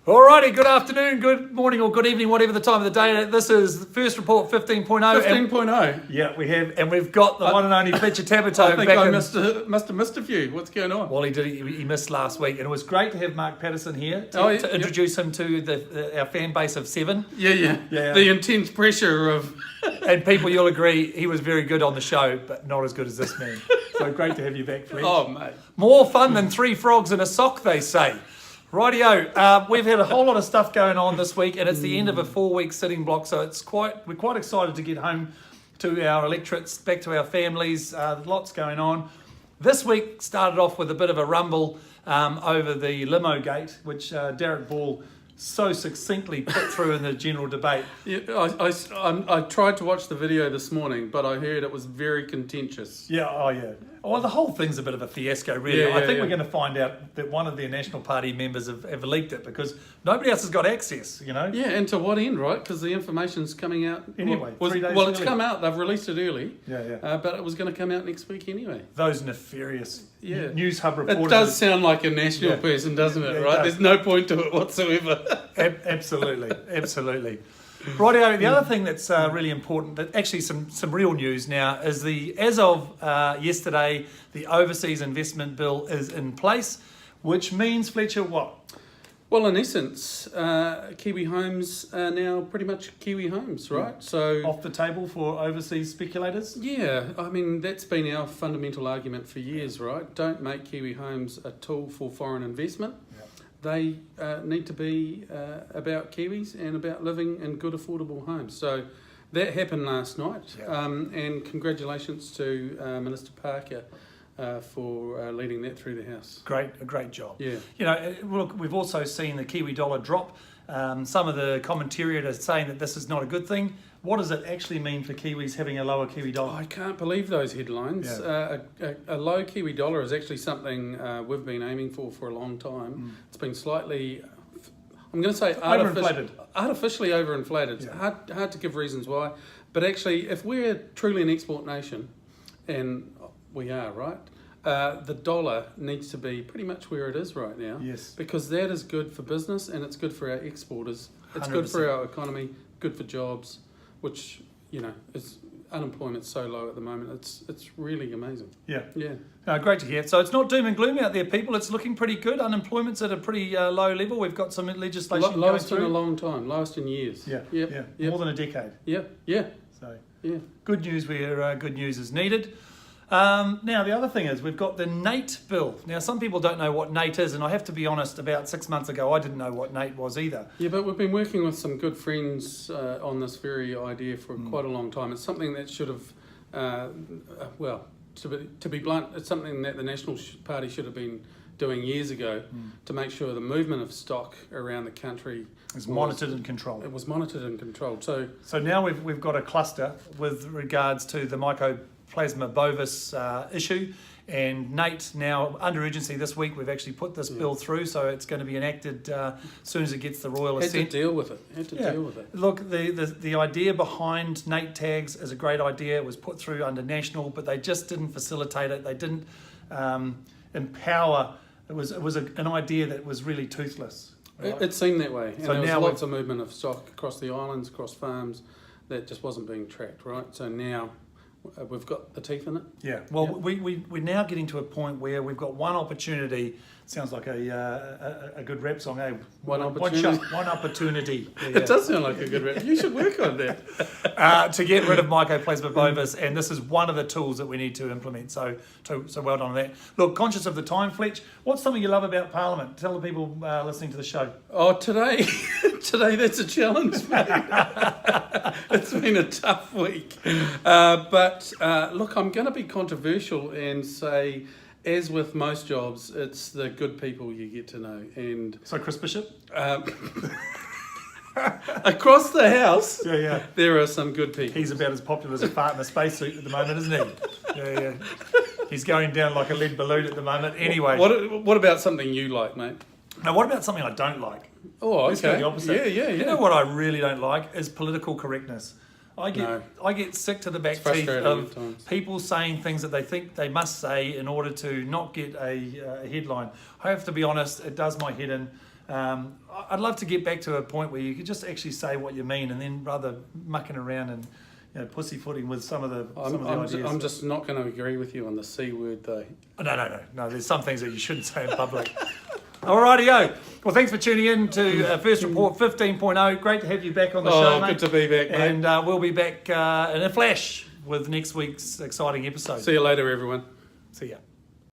Alrighty, good afternoon, good morning or good evening, whatever the time of the day. This is First Report 15.0. 15.0. Yeah, we've got the one and only Fletcher Tabuteau. I think I must have missed a few. What's going on? Well, he missed last week, and it was great to have Mark Patterson here to introduce him to our fan base of 7. Yeah. The intense pressure of... And people, you'll agree, he was very good on the show, but not as good as this man. So great to have you back, Fletcher. Oh, mate. More fun than 3 frogs in a sock, they say. Rightio, we've had a whole lot of stuff going on this week, and it's the end of a 4-week sitting block, so we're quite excited to get home to our electorates, back to our families. Lots going on. This week started off with a bit of a rumble over the limo gate, which Derek Ball so succinctly put through in the general debate. Yeah, I tried to watch the video this morning, but I heard it was very contentious. Yeah. Well, the whole thing's a bit of a fiasco, really. I think we're going to find out that one of the National Party members have leaked it because nobody else has got access, you know? Yeah, and to what end, right? Because the information's coming out... Anyway, 3 days Well, it's come out. They've released it early. Yeah. But it was going to come out next week anyway. Those nefarious news hub reporters. It does sound like a national person, doesn't it, right? There's no point to it whatsoever. Absolutely. Rightio, the other thing that's really important, that actually some real news now, is as of yesterday, the Overseas Investment Bill is in place, which means, Fletcher, what? Well, in essence, Kiwi homes are now pretty much Kiwi homes, right? So off the table for overseas speculators? Yeah, I mean, that's been our fundamental argument for years, right? Don't make Kiwi homes a tool for foreign investment. They need to be about Kiwis and about living in good, affordable homes. So that happened last night, and congratulations to Minister Parker for leading that through the House. A great job. Yeah. You know, look, we've also seen the Kiwi dollar drop. Some of the commentariat are saying that this is not a good thing. What does it actually mean for Kiwis having a lower Kiwi dollar? I can't believe those headlines. A low Kiwi dollar is actually something we've been aiming for a long time. It's been slightly, I'm going to say artificially overinflated. It's hard to give reasons why. But actually, if we're truly an export nation, and we are, right? The dollar needs to be pretty much where it is right now. Yes. Because that is good for business and it's good for our exporters. It's 100%. Good for our economy, good for jobs, which, you know, unemployment's so low at the moment. It's really amazing. Yeah. No, great to hear. So it's not doom and gloom out there, people. It's looking pretty good. Unemployment's at a pretty low level. We've got some legislation lowest going through. in a long time, lowest in years. Yeah. More than a decade. Yeah. So good news where good news is needed. Now, the other thing is we've got the NATE bill. Now, some people don't know what NATE is, and I have to be honest, about 6 months ago, I didn't know what NATE was either. Yeah, but we've been working with some good friends on this very idea for quite a long time. It's something that should have, to be blunt, it's something that the National Party should have been doing years ago to make sure the movement of stock around the country was monitored and controlled. It was monitored and controlled. So now we've got a cluster with regards to the Mycoplasma bovis issue, and NATE now under urgency this week. We've actually put this bill through, so it's going to be enacted as soon as it gets the royal assent. Had to deal with it. Look, the idea behind NATE tags is a great idea. It was put through under national, but they just didn't facilitate it. They didn't empower. It was an idea that was really toothless. Right? It seemed that way. And so there was lots of movement of stock across the islands, across farms, that just wasn't being tracked, right? So now we've got the teeth in it. Yeah. Well, we're now getting to a point where we've got one opportunity. Sounds like a good rap song, eh? One opportunity. One opportunity. It does sound like a good rap. You should work on that. To get rid of Mycoplasma bovis, and this is one of the tools that we need to implement. So well done on that. Look, conscious of the time, Fletch, what's something you love about Parliament? Tell the people listening to the show. Oh, today that's a challenge, mate. It's been a tough week. But look, I'm going to be controversial and say, as with most jobs, it's the good people you get to know. And so Chris Bishop? Across the house, there are some good people. He's about as popular as a fart in a spacesuit at the moment, isn't he? Yeah. He's going down like a lead balloon at the moment. Anyway. What about something you like, mate? Now, what about something I don't like? Oh, okay. Let's go the opposite. Yeah. You know what I really don't like is political correctness. I get sick to the back teeth of people saying things that they think they must say in order to not get a headline. I have to be honest, it does my head in. I'd love to get back to a point where you could just actually say what you mean, and then rather mucking around and pussyfooting with some of the ideas. I'm just not going to agree with you on the C word, though. No. There's some things that you shouldn't say in public. Alrighty-o. Well, thanks for tuning in to First Report 15.0. Great to have you back on the show, mate. Good to be back, mate. And we'll be back in a flash with next week's exciting episode. See you later, everyone. See ya.